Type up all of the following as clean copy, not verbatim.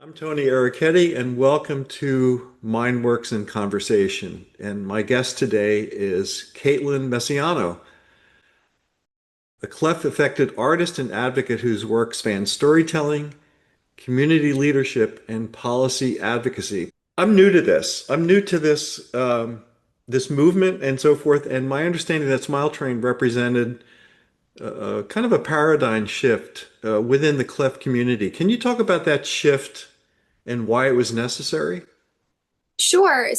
I'm Tony Ericetti, and welcome to Mindworks in Conversation. And my guest today is Caitlin Mesiano, a cleft-affected artist and advocate whose work spans storytelling, community leadership, and policy advocacy. I'm new to this. I'm new to this movement and so forth. And my understanding that Smile Train represented kind of a paradigm shift within the cleft community. Can you talk about that shift and why it was necessary? Sure.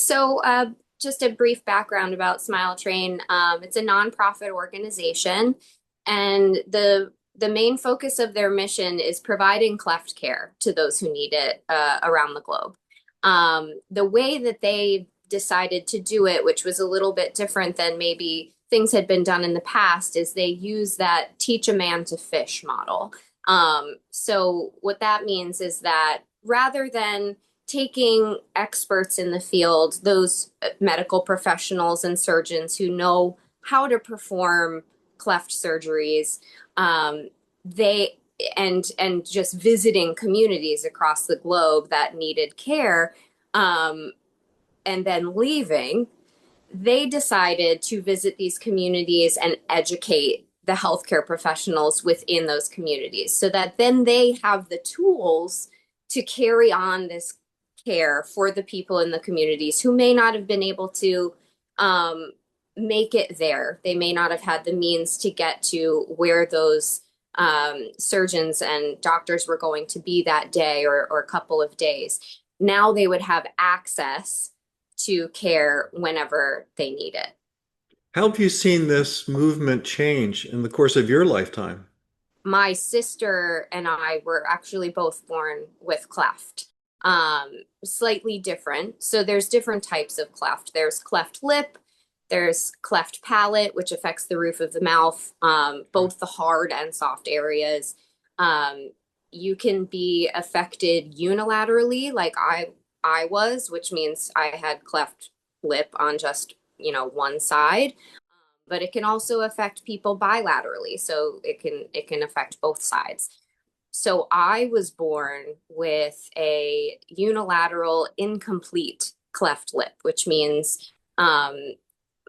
Just a brief background about Smile Train. It's a nonprofit organization, and the main focus of their mission is providing cleft care to those who need it around the globe. The way that they decided to do it, which was a little bit different than maybe things had been done in the past, is they use that teach a man to fish model. So what that means is that rather than taking experts in the field, those medical professionals and surgeons who know how to perform cleft surgeries, they and just visiting communities across the globe that needed care, and then leaving, they decided to visit these communities and educate the healthcare professionals within those communities so that then they have the tools to carry on this care for the people in the communities who may not have been able to um, make it there. They may not have had the means to get to where those surgeons and doctors were going to be that day or a couple of days. Now they would have access to care whenever they need it. How have you seen this movement change in the course of your lifetime? My sister and I were actually both born with cleft, slightly different. So there's different types of cleft. There's cleft lip, there's cleft palate, which affects the roof of the mouth, both the hard and soft areas. Um, you can be affected unilaterally, like I was, which means I had cleft lip on just, one side, but it can also affect people bilaterally, so it can affect both sides. So I was born with a unilateral incomplete cleft lip, which means um,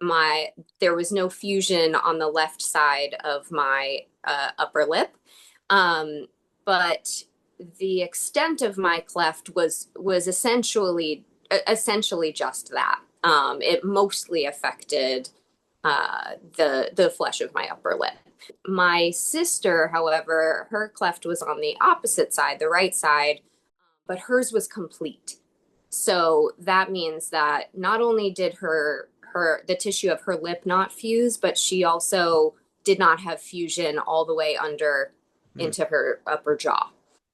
my there was no fusion on the left side of my upper lip, um, but the extent of my cleft was essentially just that. It mostly affected the flesh of my upper lip. My sister, however, her cleft was on the opposite side, the right side, but hers was complete. So that means that not only did her the tissue of her lip not fuse, but she also did not have fusion all the way under Hmm. into her upper jaw.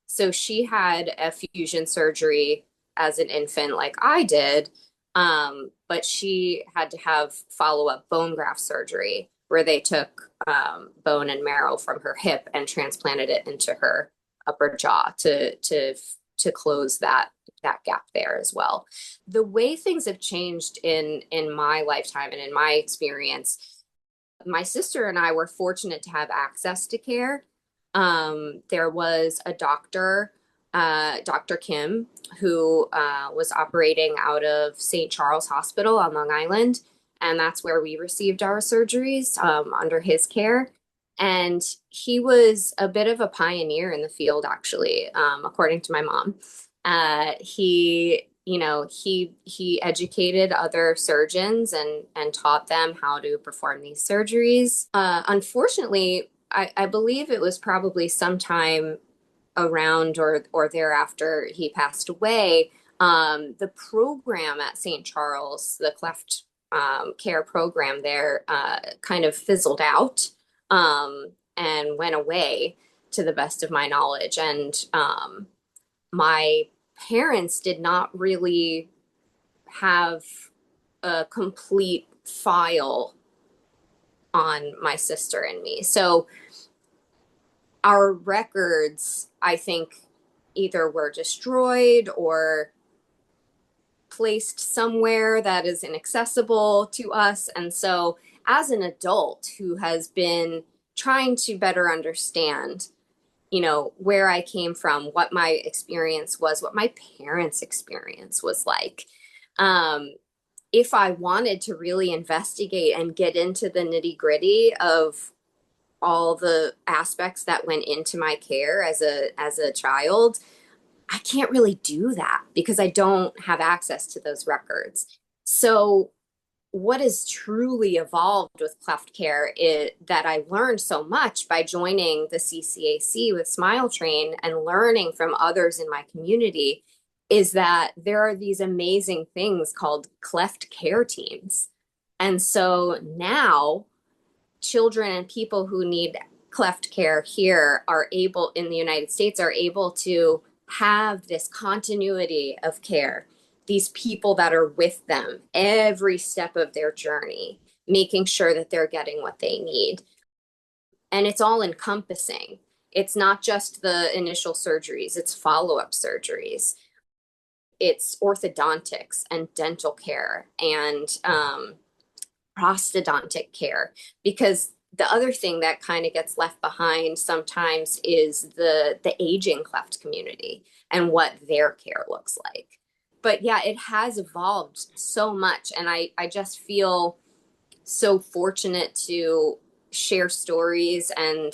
So she had a fusion surgery as an infant, like I did, but she had to have follow-up bone graft surgery where they took bone and marrow from her hip and transplanted it into her upper jaw to close that gap there as well. The way things have changed in my lifetime and in my experience, my sister and I were fortunate to have access to care. There was a doctor, Dr. Kim, who was operating out of St. Charles Hospital on Long Island, and that's where we received our surgeries under his care. And he was a bit of a pioneer in the field, actually, according to my mom. He educated other surgeons and taught them how to perform these surgeries. Unfortunately, I believe it was probably sometime around or thereafter he passed away. The program at St. Charles, the cleft care program there, kind of fizzled out and went away, to the best of my knowledge. And my parents did not really have a complete file on my sister and me. So our records, I think, either were destroyed or placed somewhere that is inaccessible to us. And so, as an adult who has been trying to better understand where I came from, what my experience was, what my parents' experience was like. Um, if I wanted to really investigate and get into the nitty-gritty of all the aspects that went into my care as a child, I can't really do that because I don't have access to those records. So what has truly evolved with cleft care is that I learned so much by joining the CCAC with Smile Train and learning from others in my community is that there are these amazing things called cleft care teams. And so now children and people who need cleft care here are able in the United States are able to have this continuity of care, these people that are with them every step of their journey, making sure that they're getting what they need. And it's all encompassing. It's not just the initial surgeries, it's follow-up surgeries. It's orthodontics and dental care and prosthodontic care, because the other thing that kind of gets left behind sometimes is the aging cleft community and what their care looks like. But yeah, it has evolved so much, and I just feel so fortunate to share stories and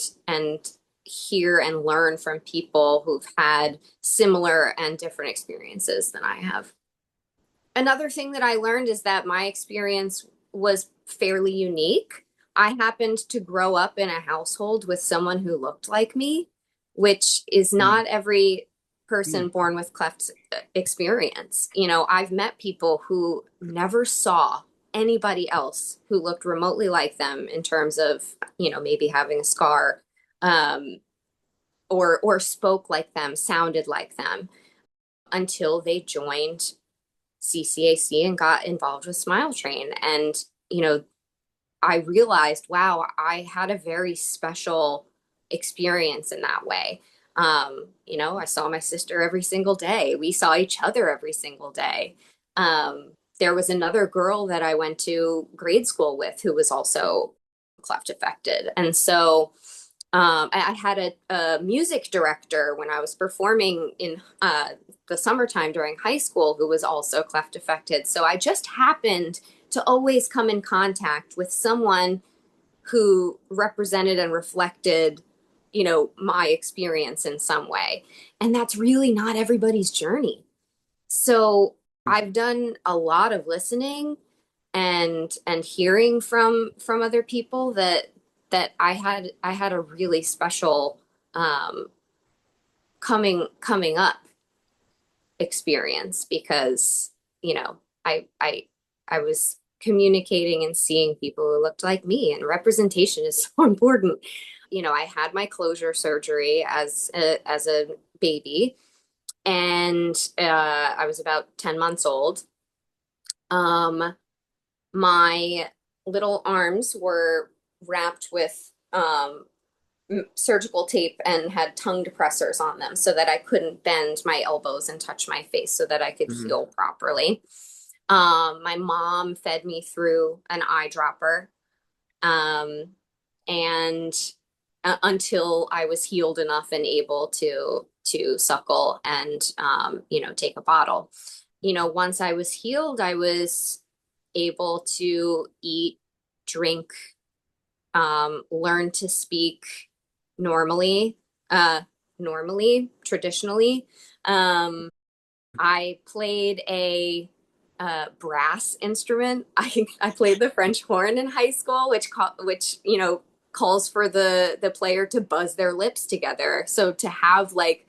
hear and learn from people who've had similar and different experiences than I have. Another thing that I learned is that my experience was fairly unique. I happened to grow up in a household with someone who looked like me, which is not every person born with cleft experience. I've met people who never saw anybody else who looked remotely like them in terms of, maybe having a scar, um, or spoke like them, sounded like them until they joined CCAC and got involved with Smile Train. And, I realized, wow, I had a very special experience in that way. I saw my sister every single day. We saw each other every single day. There was another girl that I went to grade school with who was also cleft affected. And so I had a music director when I was performing in the summertime during high school who was also cleft affected. So I just happened to always come in contact with someone who represented and reflected, my experience in some way. And that's really not everybody's journey. So I've done a lot of listening and hearing from other people that I had a really special um, coming up experience because I was communicating and seeing people who looked like me, and representation is so important. I had my closure surgery as a baby, and I was about 10 months old. My little arms were wrapped with surgical tape and had tongue depressors on them so that I couldn't bend my elbows and touch my face so that I could Mhm. heal properly. My mom fed me through an eyedropper, um, and until I was healed enough and able to suckle and take a bottle. Once I was healed, I was able to eat, drink, learn to speak normally, uh, traditionally. Um, I played a brass instrument. I played the French horn in high school, which calls for the player to buzz their lips together. So to have like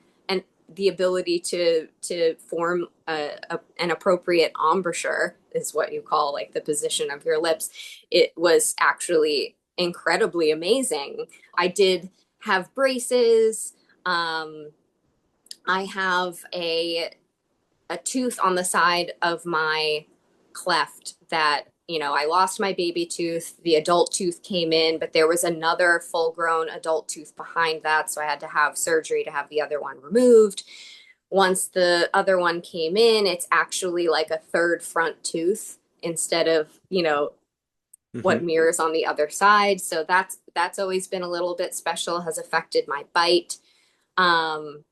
the ability to form an appropriate embouchure is what you call like the position of your lips. It was actually incredibly amazing. I did have braces. Um, I have a tooth on the side of my cleft that, I lost my baby tooth. The adult tooth came in, but there was another full grown adult tooth behind that. So I had to have surgery to have the other one removed. Once the other one came in, it's actually like a third front tooth instead of, what Mhm. mirrors on the other side. So that's always been a little bit special, has affected my bite. Um,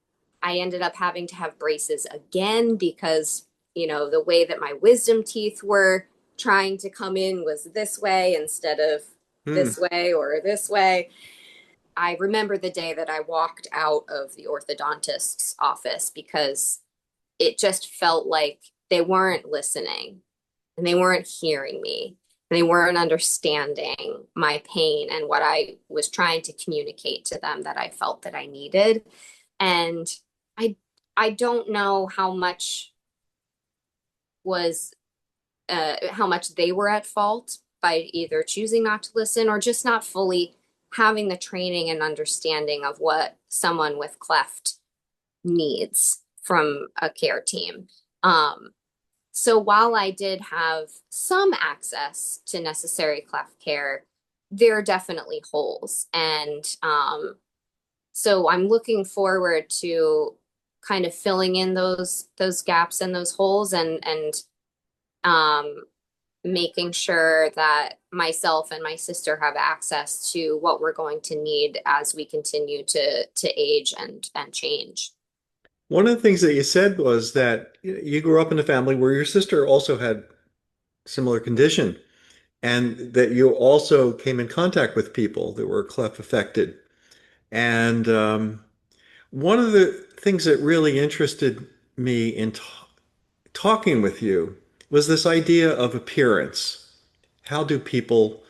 I ended up having to have braces again because, the way that my wisdom teeth were trying to come in was this way instead of Hmm. this way or this way. I remember the day that I walked out of the orthodontist's office because it just felt like they weren't listening and they weren't hearing me and they weren't understanding my pain and what I was trying to communicate to them that I felt that I needed. And I I don't know was how much they were at fault by either choosing not to listen or just not fully having the training and understanding of what someone with cleft needs from a care team. So while I did have some access to necessary cleft care, there are definitely holes. And so I'm looking forward to kind of filling in those gaps and those holes and um, making sure that myself and my sister have access to what we're going to need as we continue to age and change. One of the things that you said was that you grew up in a family where your sister also had similar condition, and that you also came in contact with people that were cleft affected. And one of the things that really interested me in talking with you was this idea of appearance. How do people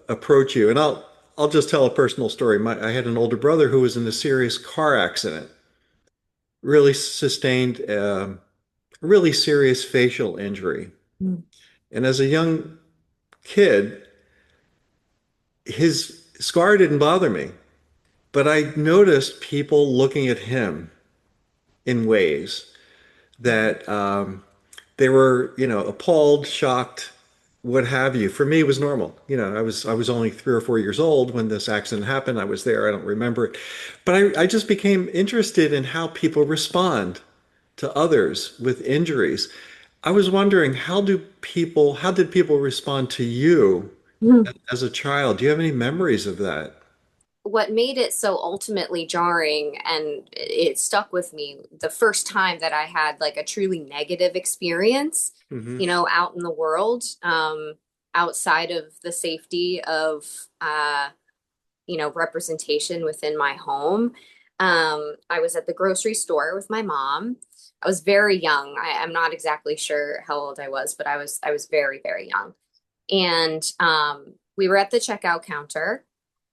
approach you? And I'll just tell a personal story. I had an older brother who was in a serious car accident, really sustained a really serious facial injury. Mm. And as a young kid, his scar didn't bother me, but I noticed people looking at him in ways that they were, appalled, shocked, what have you. For me, it was normal. I was only 3 or 4 years old when this accident happened. I was there. I don't remember it, but I just became interested in how people respond to others with injuries. I was wondering how did people respond to you as a child? Do you have any memories of that? What made it so ultimately jarring and it stuck with me the first time that I had like a truly negative experience, Hmm. out in the world, outside of the safety of, representation within my home. I was at the grocery store with my mom. I was very young. I'm not exactly sure how old I was, but I was very, very young. And we were at the checkout counter,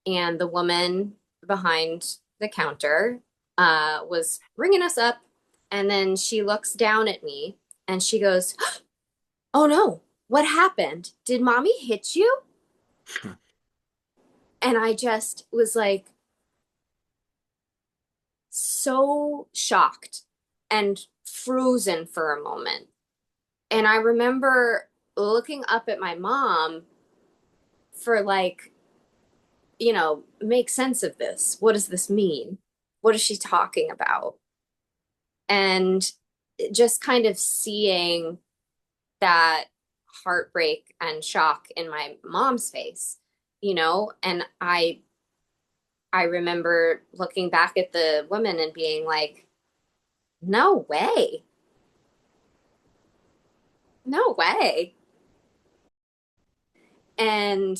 and the woman behind the counter was ringing us up. And then she looks down at me and she goes, "Oh no, what happened? Did mommy hit you?" And I just was like so shocked and frozen for a moment. And I remember looking up at my mom for like, make sense of this. What does this mean? What is she talking about? And just kind of seeing that heartbreak and shock in my mom's face, and I remember looking back at the woman and being like, no way. No way. And,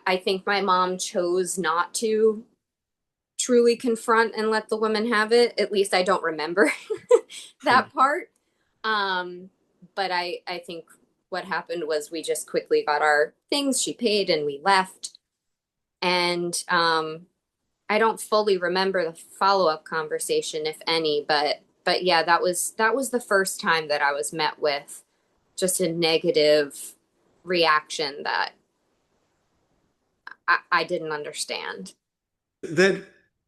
I think my mom chose not to truly confront and let the woman have it. At least I don't remember that part. Um, but I think what happened was we just quickly got our things, she paid, and we left. And I don't fully remember the follow-up conversation, if any, but yeah, that was the first time that I was met with just a negative reaction that I didn't understand. That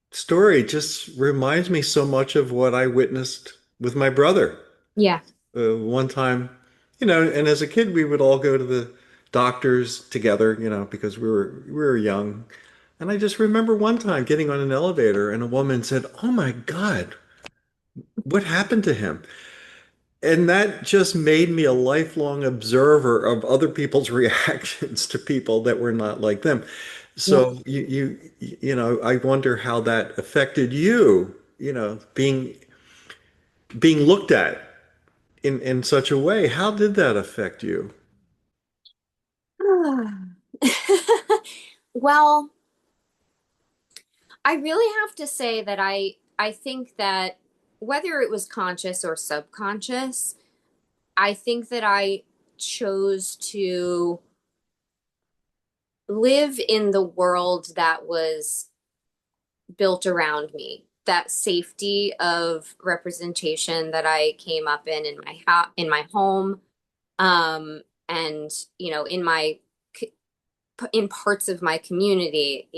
story just reminds me so much of what I witnessed with my brother. Yeah. One time, and as a kid, we would all go to the doctors together, because we were young. And I just remember one time getting on an elevator and a woman said, "Oh my God, what happened to him?" And that just made me a lifelong observer of other people's reactions to people that were not like them. Yeah. So you know, I wonder how that affected you, you know, being looked at in such a way. How did that affect you? Well, I really have to say that I think that whether it was conscious or subconscious, I think that I chose to live in the world that was built around me. That safety of representation that I came up in my home, and in my in parts of my community,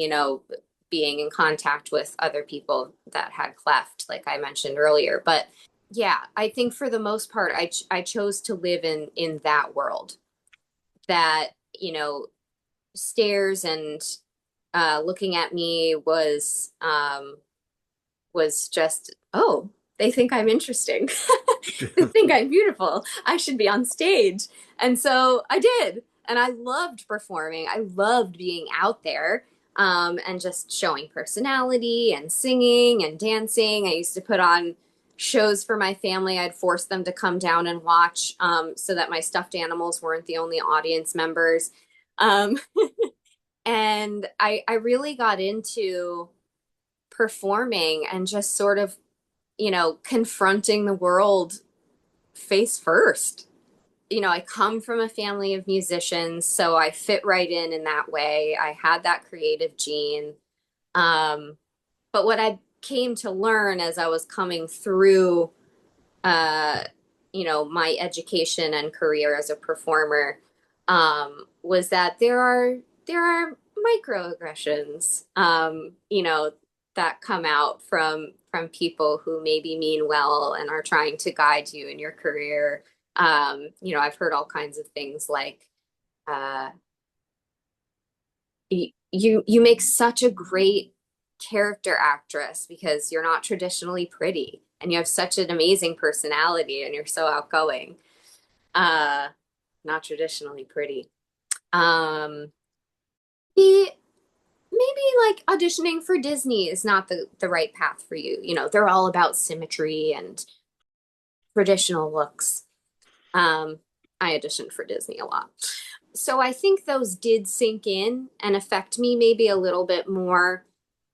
being in contact with other people that had cleft, like I mentioned earlier. But yeah, I think for the most part, I chose to live in that world that, stares and looking at me was just, oh, they think I'm interesting. They think I'm beautiful. I should be on stage. And so I did. And I loved performing. I loved being out there, and just showing personality and singing and dancing. I used to put on shows for my family. I'd force them to come down and watch, so that my stuffed animals weren't the only audience members. Um, and I really got into performing and just sort of, confronting the world face first. I come from a family of musicians, so I fit right in that way. I had that creative gene. Um, but what I came to learn as I was coming through, uh, my education and career as a performer, was that there are microaggressions, that come out from people who maybe mean well and are trying to guide you in your career. I've heard all kinds of things like, uh, you make such a great character actress because you're not traditionally pretty and you have such an amazing personality and you're so outgoing. Uh, Not traditionally pretty. Um, maybe, maybe like auditioning for Disney is not the right path for you. They're all about symmetry and traditional looks. Um, I auditioned for Disney a lot. So I think those did sink in and affect me maybe a little bit more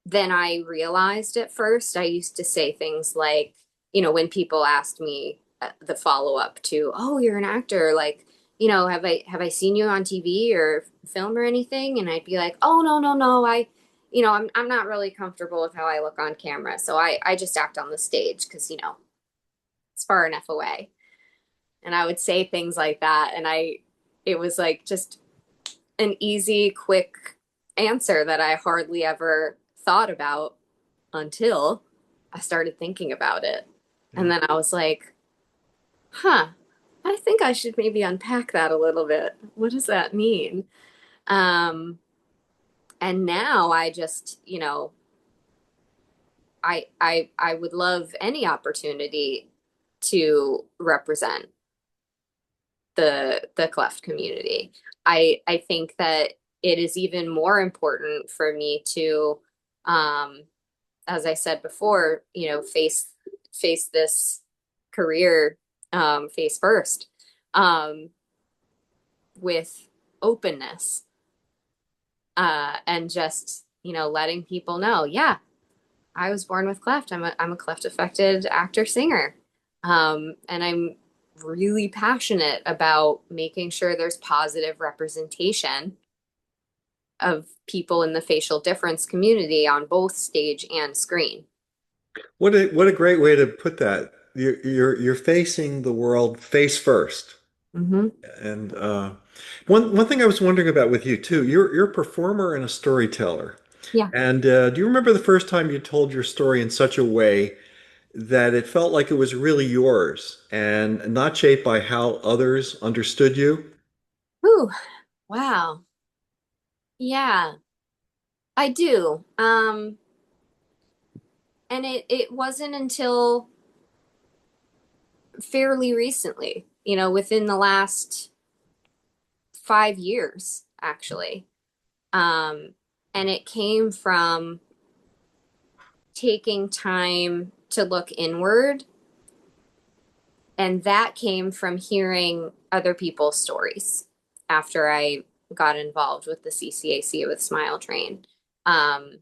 than I realized at first. I used to say things like, when people asked me, the follow up to, "Oh, you're an actor, like, have I seen you on TV or film or anything?" And I'd be like, "Oh, no, no, no. I'm not really comfortable with how I look on camera, so I just act on the stage because it's far enough away." And I would say things like that, and it was like just an easy, quick answer that I hardly ever thought about until I started thinking about it. Yeah. And then I was like, huh, I think I should maybe unpack that a little bit. What does that mean? Um, and now I just, I would love any opportunity to represent the cleft community. I think that it is even more important for me to, um, as I said before, face this career, face first, um, with openness, and just letting people know, yeah, I was born with cleft. I'm a cleft affected actor singer, and I'm really passionate about making sure there's positive representation of people in the facial difference community on both stage and screen. What a great way to put that. You're facing the world face first. Hmm. And one thing I was wondering about with you too, you're a performer and a storyteller. Yeah. And do you remember the first time you told your story in such a way that it felt like it was really yours and not shaped by how others understood you? Ooh, wow. Yeah, I do. And it wasn't until fairly recently, within the last 5 years, actually. Um, And it came from taking time to look inward. And that came from hearing other people's stories after I got involved with the CCAC with Smile Train. Um,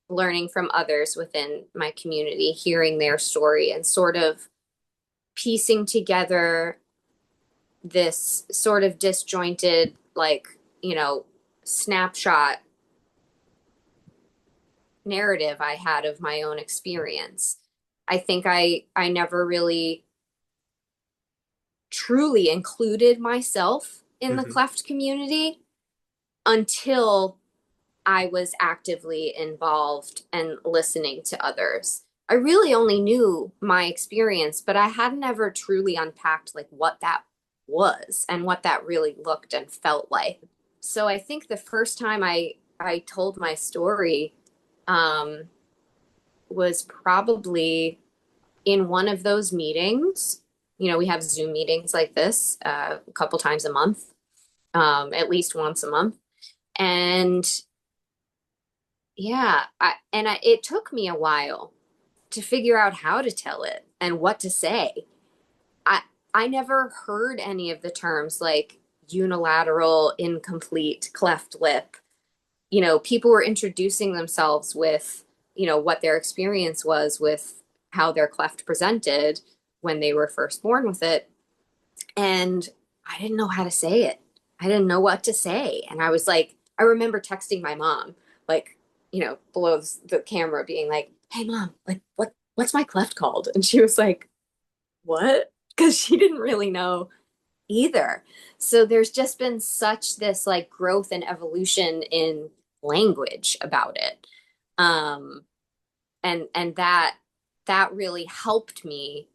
Learning from others within my community, hearing their story, and sort of piecing together this sort of disjointed, like, snapshot narrative I had of my own experience. I think I never really truly included myself in the Hmm. cleft community until I was actively involved and listening to others. I really only knew my experience, but I hadn't ever truly unpacked like what that was and what that really looked and felt like. So I think the first time I told my story um, was probably in one of those meetings. We have Zoom meetings like this a couple times a month, at least once a month. And yeah, it took me a while to figure out how to tell it and what to say. I I never heard any of the terms like unilateral, incomplete, cleft lip. People were introducing themselves with, what their experience was with how their cleft presented when they were first born with it. And I didn't know how to say it. I didn't know what to say. And I was like, I remember texting my mom, like, below the camera being like, "Hey mom, like what's my cleft called?" And she was like, "What?" Because she didn't really know either. So there's just been such this like growth and evolution in language about it. Um, and that really helped me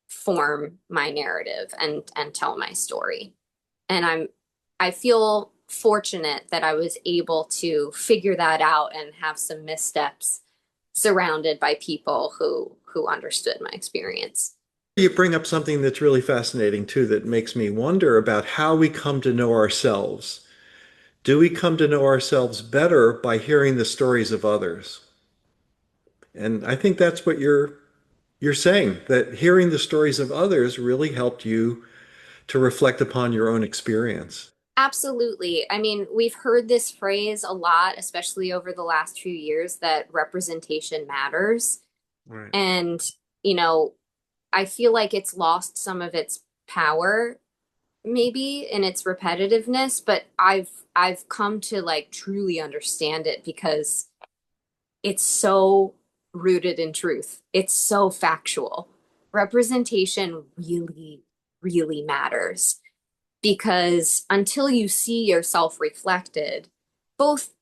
form my narrative and tell my story. And I feel fortunate that I was able to figure that out and have some missteps surrounded by people who understood my experience. You bring up something that's really fascinating too, that makes me wonder about how we come to know ourselves. Do we come to know ourselves better by hearing the stories of others? And I think that's what you're saying, that hearing the stories of others really helped you to reflect upon your own experience. Absolutely. I mean, we've heard this phrase a lot, especially over the last few years, that representation matters. Right. And, you know, I feel like it's lost some of its power, maybe in its repetitiveness, but I've come to like truly understand it because it's so rooted in truth. It's so factual. Representation really, really matters because until you see yourself reflected, both,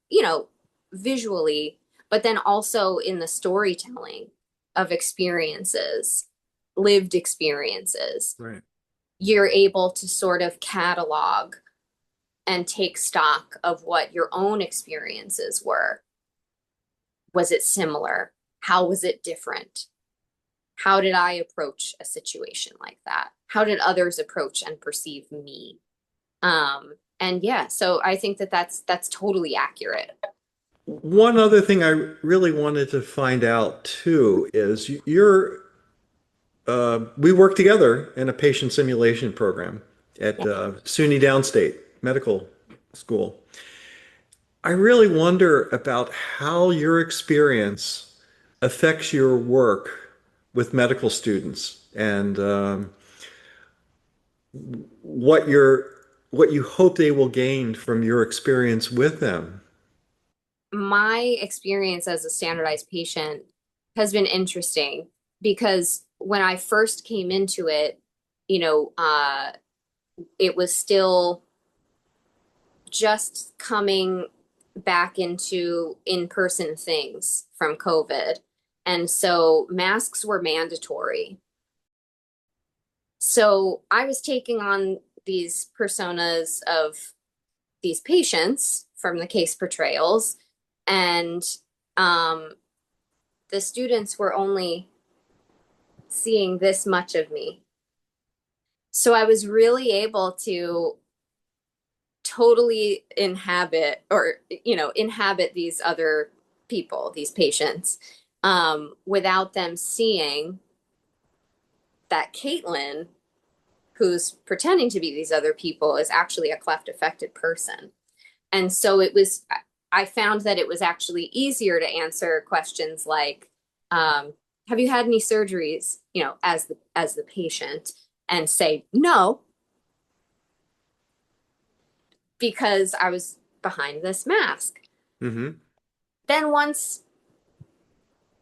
visually, but then also in the storytelling of experiences, lived experiences, Right. you're able to sort of catalog and take stock of what your own experiences were. Was it similar? How was it different? How did I approach a situation like that? How did others approach and perceive me? And yeah, so I think that that's totally accurate. One other thing I really wanted to find out too is we work together in a patient simulation program at Yeah. SUNY Downstate Medical School. I really wonder about how your experience affects your work with medical students and what you're what you hope they will gain from your experience with them. My experience as a standardized patient has been interesting because when I first came into it, you know, uh, it was still just coming back into in-person things from COVID. And so masks were mandatory. So I was taking on these personas of these patients from the case portrayals, and um, the students were only seeing this much of me. So I was really able to totally inhabit these other people, these patients, without them seeing that Caitlin, who's pretending to be these other people, is actually a cleft affected person. And so I found that it was actually easier to answer questions like, have you had any surgeries, as the patient, and say no, because I was behind this mask. Mm-hmm. Then once,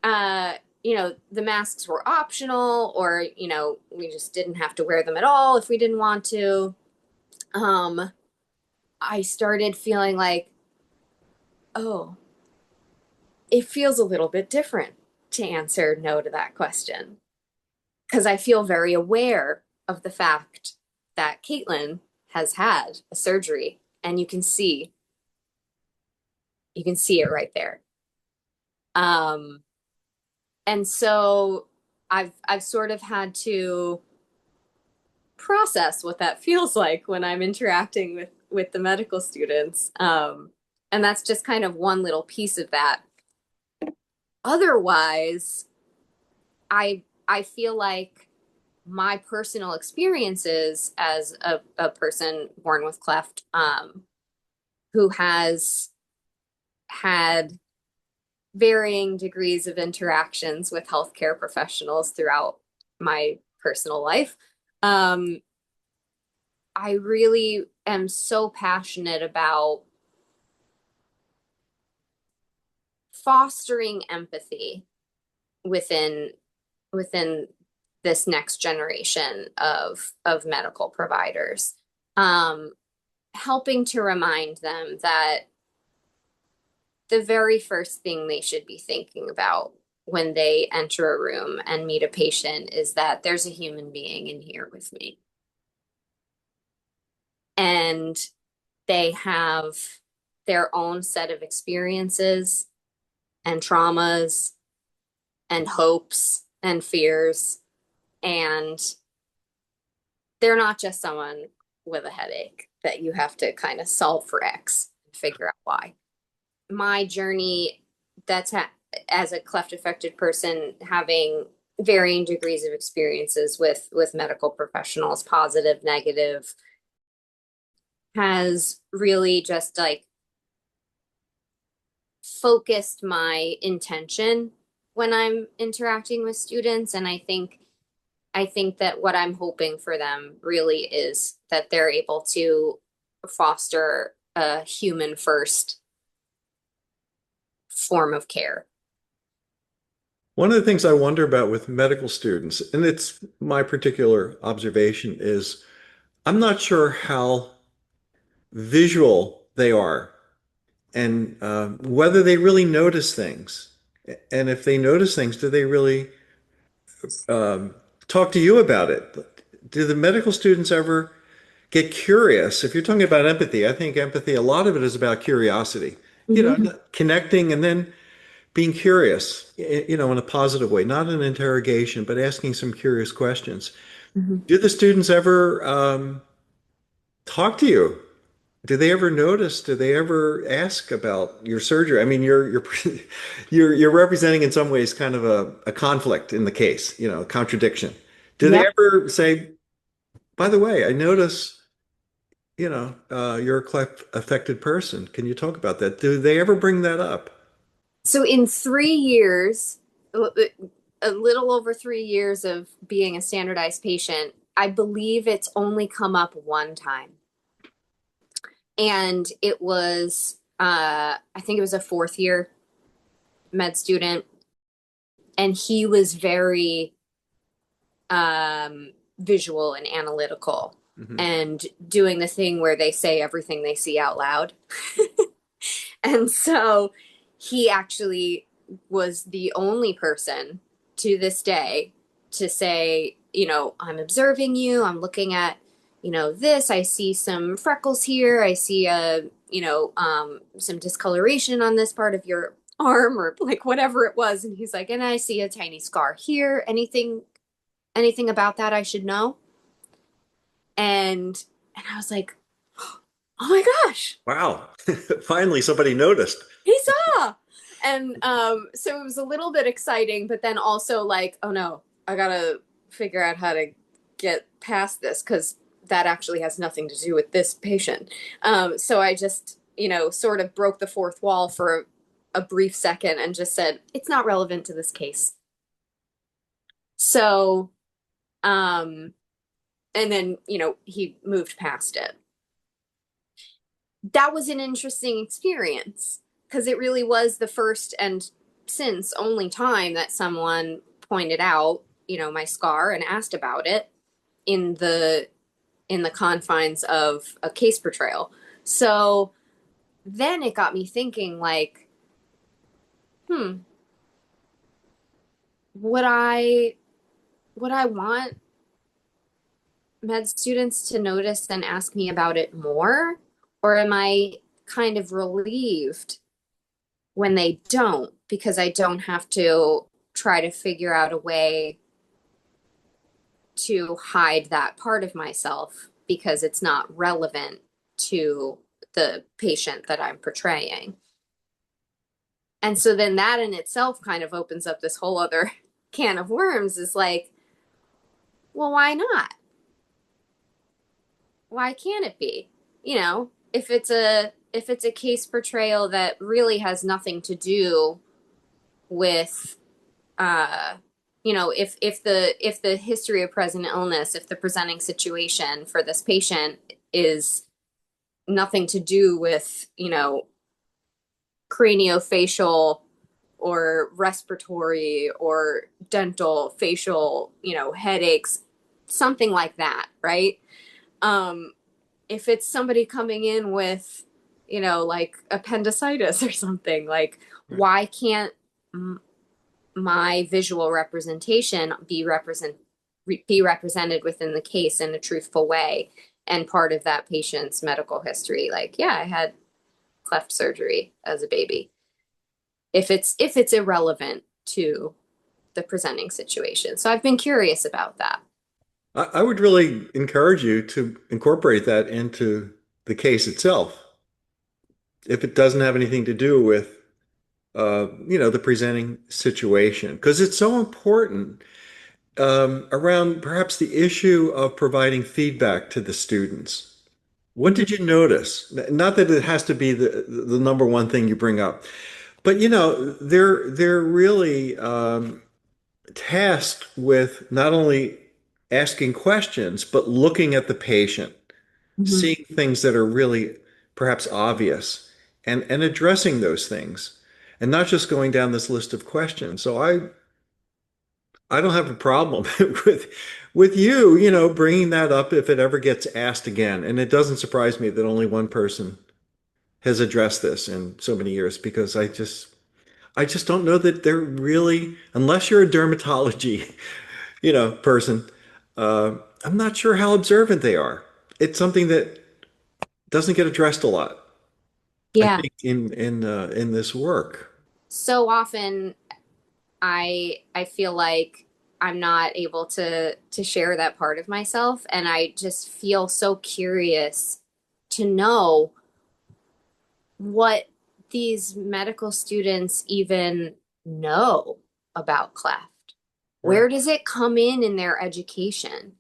the masks were optional, or, we just didn't have to wear them at all if we didn't want to, um, I started feeling like, oh, it feels a little bit different to answer no to that question. Because I feel very aware of the fact that Caitlin has had a surgery, and you can see it right there. Um, and so I've sort of had to process what that feels like when I'm interacting with the medical students. And that's just kind of one little piece of that. Otherwise, I feel like my personal experiences as a person born with cleft, who has had varying degrees of interactions with healthcare professionals throughout my personal life. Um, I really am so passionate about fostering empathy within within this next generation of medical providers. Um, Helping to remind them that the very first thing they should be thinking about when they enter a room and meet a patient is that there's a human being in here with me. And they have their own set of experiences and traumas and hopes and fears. And they're not just someone with a headache that you have to kind of solve for X and figure out why. My journey, as a cleft affected person, having varying degrees of experiences with medical professionals, positive, negative, has really just like focused my intention when I'm interacting with students. And I think that what I'm hoping for them really is that they're able to foster a human first form of care. One of the things I wonder about with medical students, and it's my particular observation, is I'm not sure how visual they are and whether they really notice things. And if they notice things, do they really um, talk to you about it? Do the medical students ever get curious? If you're talking about empathy, I think empathy, a lot of it is about curiosity, Mm-hmm. connecting and then being curious, in a positive way, not an interrogation, but asking some curious questions. Mm-hmm. Do the students ever talk to you? Do they ever notice? Do they ever ask about your surgery? I mean, you're you're representing in some ways kind of a conflict in the case, a contradiction. Do they Yeah. ever say, by the way, I notice, you're a cleft affected person. Can you talk about that? Do they ever bring that up? So in 3 years, a little over 3 years of being a standardized patient, I believe it's only come up one time. And it was, I think it was a fourth year med student. And he was very visual and analytical Hmm. and doing the thing where they say everything they see out loud. And so he actually was the only person to this day to say, I'm observing you, I'm looking at, this, I see some freckles here, I see some discoloration on this part of your arm, or like whatever it was. And he's like, and I see a tiny scar here. Anything about that I should know? And I was like, oh my gosh, Wow. Finally, somebody noticed. he saw. And so it was a little bit exciting, but then also like, oh no, I gotta figure out how to get past this because that actually has nothing to do with this patient. So I just, sort of broke the fourth wall for a brief second and just said, it's not relevant to this case. So, um, and then, he moved past it. That was an interesting experience because it really was the first and since only time that someone pointed out, my scar and asked about it in the confines of a case portrayal. So then it got me thinking like, hmm, would I would I want med students to notice and ask me about it more? Or am I kind of relieved when they don't because I don't have to try to figure out a way to hide that part of myself because it's not relevant to the patient that I'm portraying. And so then that in itself kind of opens up this whole other can of worms is like, well, why not? Why can't it be? If it's a case portrayal that really has nothing to do with if the history of present illness, if the presenting situation for this patient is nothing to do with, craniofacial or respiratory or dental, facial, headaches, something like that, right? Um, if it's somebody coming in with, like appendicitis or something, like Right. why can't my visual representation be represented within the case in a truthful way and part of that patient's medical history? Like, yeah, I had cleft surgery as a baby. If it's irrelevant to the presenting situation. So I've been curious about that. I would really encourage you to incorporate that into the case itself. If it doesn't have anything to do with, the presenting situation, because it's so important around perhaps the issue of providing feedback to the students. What Mm-hmm. did you notice? Not that it has to be the number one thing you bring up, but they're really tasked with not only asking questions, but looking at the patient, Mm-hmm. seeing things that are really perhaps obvious and addressing those things and not just going down this list of questions. So I don't have a problem with you, bringing that up if it ever gets asked again. And it doesn't surprise me that only one person has addressed this in so many years because I just don't know that they're really, unless you're a dermatology, person, I'm not sure how observant they are. It's something that doesn't get addressed a lot, I Yeah. think, in this work. So often I feel like I'm not able to share that part of myself, and I just feel so curious to know what these medical students even know about cleft. Right. Where does it come in their education?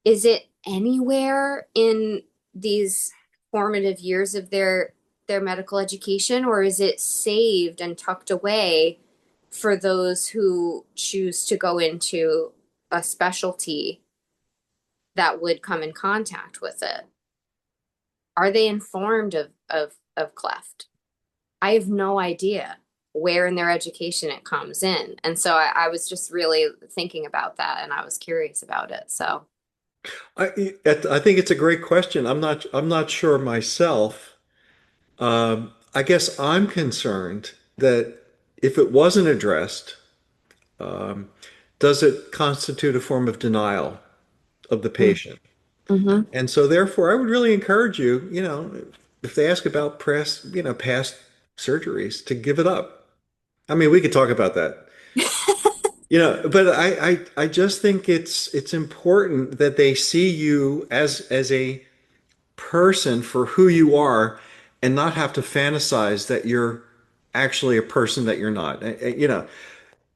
Is it anywhere in these formative years of their medical education, or is it saved and tucked away for those who choose to go into a specialty that would come in contact with it? Are they informed of cleft? I have no idea where in their education it comes in. And so I was just really thinking about that and I was curious about it. So, I think it's a great question. I'm not sure myself. I guess I'm concerned that if it wasn't addressed, um, does it constitute a form of denial of the patient? mm-hmm. And so therefore, I would really encourage you, if they ask about past surgeries, to give it up. I mean, we could talk about that. But I just think it's important that they see you as a person for who you are and not have to fantasize that you're actually a person that you're not. You know,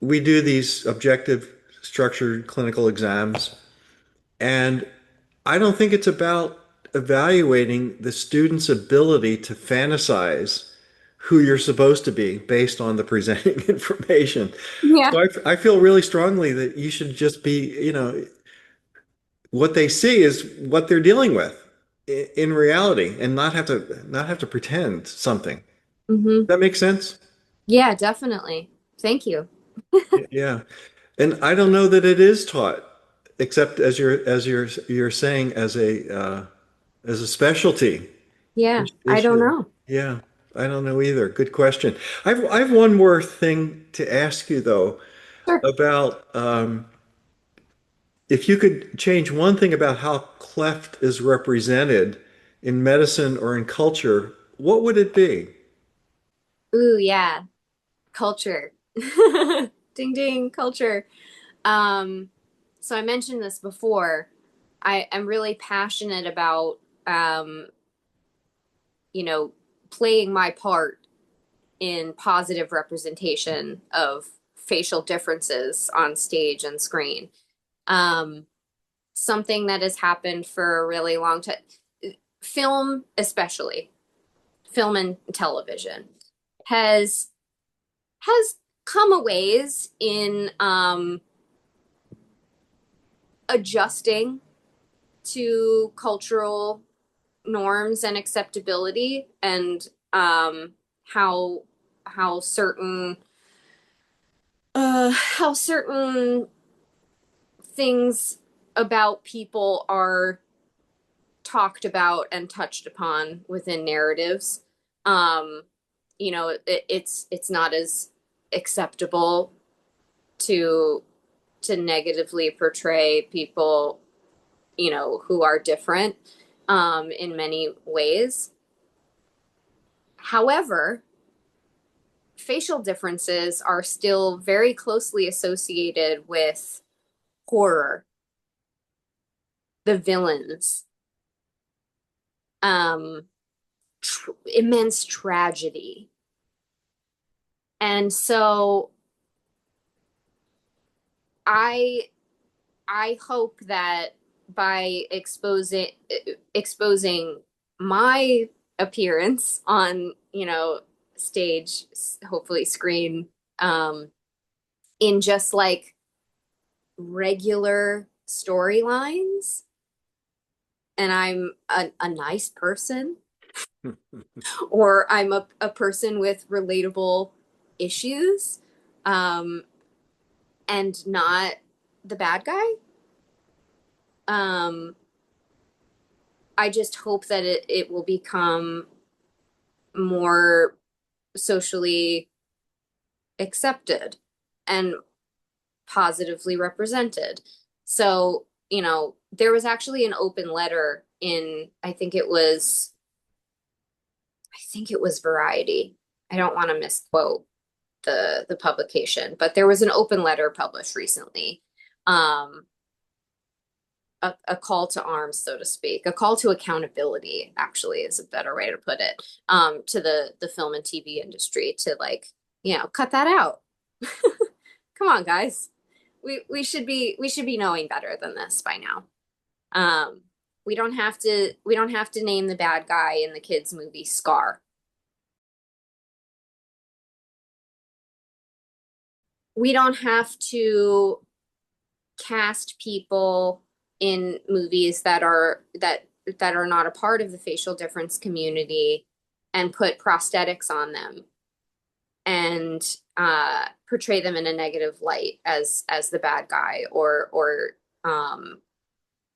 we do these objective, structured clinical exams, and I don't think it's about evaluating the student's ability to fantasize who you're supposed to be based on the presenting information. Yeah. So I feel really strongly that you should just be, you know, what they see is what they're dealing with in reality and not have to pretend something. Hmm. That makes sense? Yeah, definitely. Thank you. Yeah. And I don't know that it is taught, except as you're saying as a specialty. Yeah, I don't Issue. know. Yeah, I don't know either. Good question. I've one more thing to ask you though Sure. about if you could change one thing about how cleft is represented in medicine or in culture, what would it be? Ooh, yeah. Culture. Ding ding, culture. Um, so I mentioned this before. I'm really passionate about um, you know, playing my part in positive representation of facial differences on stage and screen. Um, Something that has happened for a really long time. Film, especially film and television, has has come a ways in adjusting to cultural norms and acceptability and how how certain how certain things about people are talked about and touched upon within narratives. Um, it's not as acceptable to negatively portray people, who are different in many ways. However, facial differences are still very closely associated with horror, the villains, um, immense tragedy. And so I I hope that by exposing my appearance on, stage, hopefully screen, um, in just like regular storylines, and I'm a nice person, or I'm a person with relatable issues, um, and not the bad guy. Um, I just hope that it will become more socially accepted and positively represented. So, there was actually an open letter in, I think it was Variety. I don't want to misquote the publication, but there was an open letter published recently. Um, a call to arms, so to speak, a call to accountability, actually, is a better way to put it, to the film and TV industry to, like, cut that out. Come on, guys. We should be knowing better than this by now. Um, we don't have to name the bad guy in the kids movie Scar. We don't have to cast people in movies that are not a part of the facial difference community and put prosthetics on them and portray them in a negative light as the bad guy, or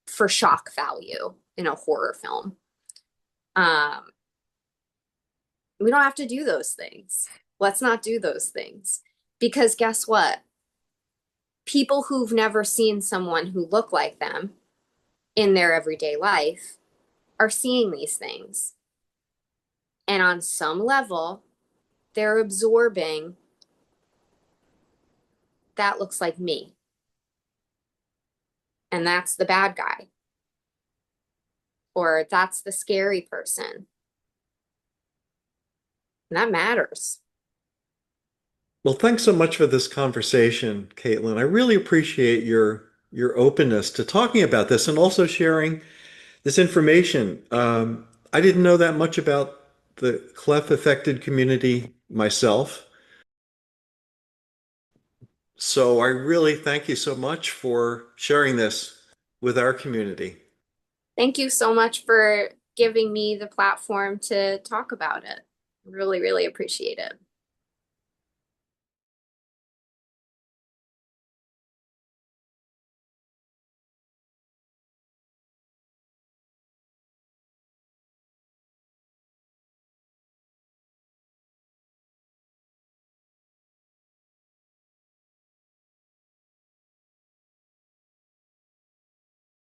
for shock value in a horror film. Um, we don't have to do those things. Let's not do those things, because guess what? People who've never seen someone who look like them in their everyday life are seeing these things. And on some level, they're absorbing that looks like me. And that's the bad guy. or that's the scary person. And that matters. Well, thanks so much for this conversation, Caitlin. I really appreciate your openness to talking about this and also sharing this information. I didn't know that much about the clef affected community myself. So I really thank you so much for sharing this with our community. Thank you so much for giving me the platform to talk about it. Really, really appreciate it.